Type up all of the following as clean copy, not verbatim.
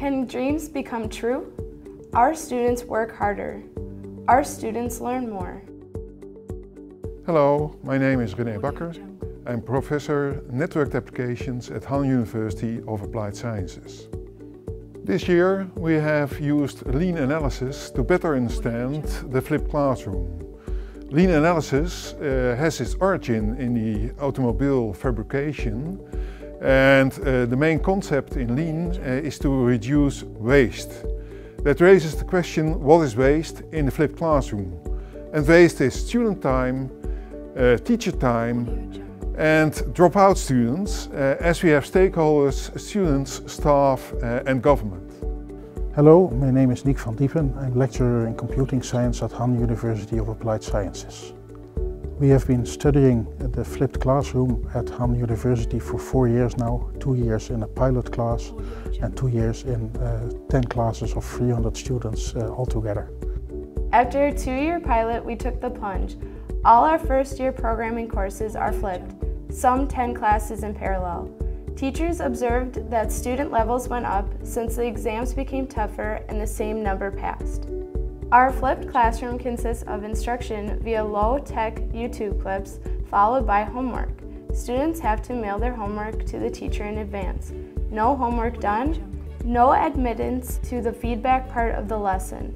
Can dreams become true? Our students work harder. Our students learn more. Hello, my name is René Bakker. I'm Professor Networked Applications at Han University of Applied Sciences. This year we have used lean analysis to better understand the flipped classroom. Lean analysis has its origin in the automobile fabrication, and the main concept in lean is to reduce waste. That raises the question, what is waste in the flipped classroom? And waste is student time, teacher time and dropout students, as we have stakeholders, students, staff and government. Hello, my name is Nick van Diepen. I'm lecturer in computing science at Han University of Applied Sciences. We have been studying the flipped classroom at Han University for 4 years now, 2 years in a pilot class and 2 years in 10 classes of 300 students altogether. After a 2-year pilot, we took the plunge. All our first-year programming courses are flipped, some 10 classes in parallel. Teachers observed that student levels went up since the exams became tougher and the same number passed. Our flipped classroom consists of instruction via low-tech YouTube clips followed by homework. Students have to mail their homework to the teacher in advance. No homework done, no admittance to the feedback part of the lesson.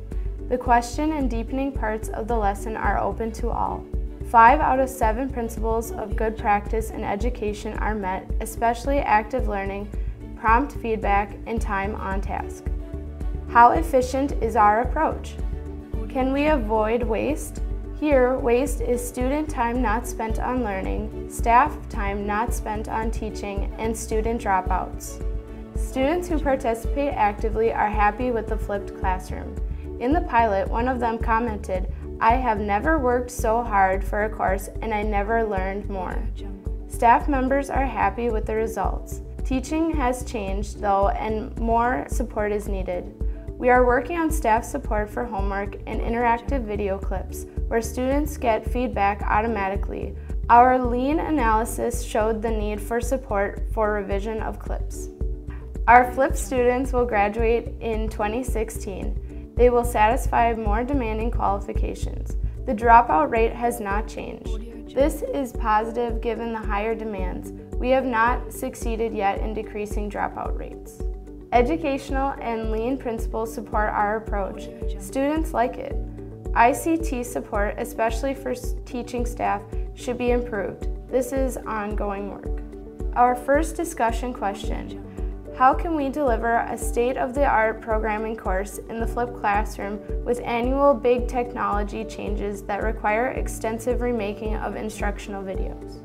The question and deepening parts of the lesson are open to all. 5 out of 7 principles of good practice in education are met, especially active learning, prompt feedback, and time on task. How efficient is our approach? Can we avoid waste? Here, waste is student time not spent on learning, staff time not spent on teaching, and student dropouts. Students who participate actively are happy with the flipped classroom. In the pilot, one of them commented, "I have never worked so hard for a course and I never learned more." Staff members are happy with the results. Teaching has changed though, and more support is needed. We are working on staff support for homework and interactive video clips where students get feedback automatically. Our lean analysis showed the need for support for revision of clips. Our flipped students will graduate in 2016. They will satisfy more demanding qualifications. The dropout rate has not changed. This is positive given the higher demands. We have not succeeded yet in decreasing dropout rates. Educational and lean principles support our approach. Students like it. ICT support, especially for teaching staff, should be improved. This is ongoing work. Our first discussion question: how can we deliver a state-of-the-art programming course in the flipped classroom with annual big technology changes that require extensive remaking of instructional videos?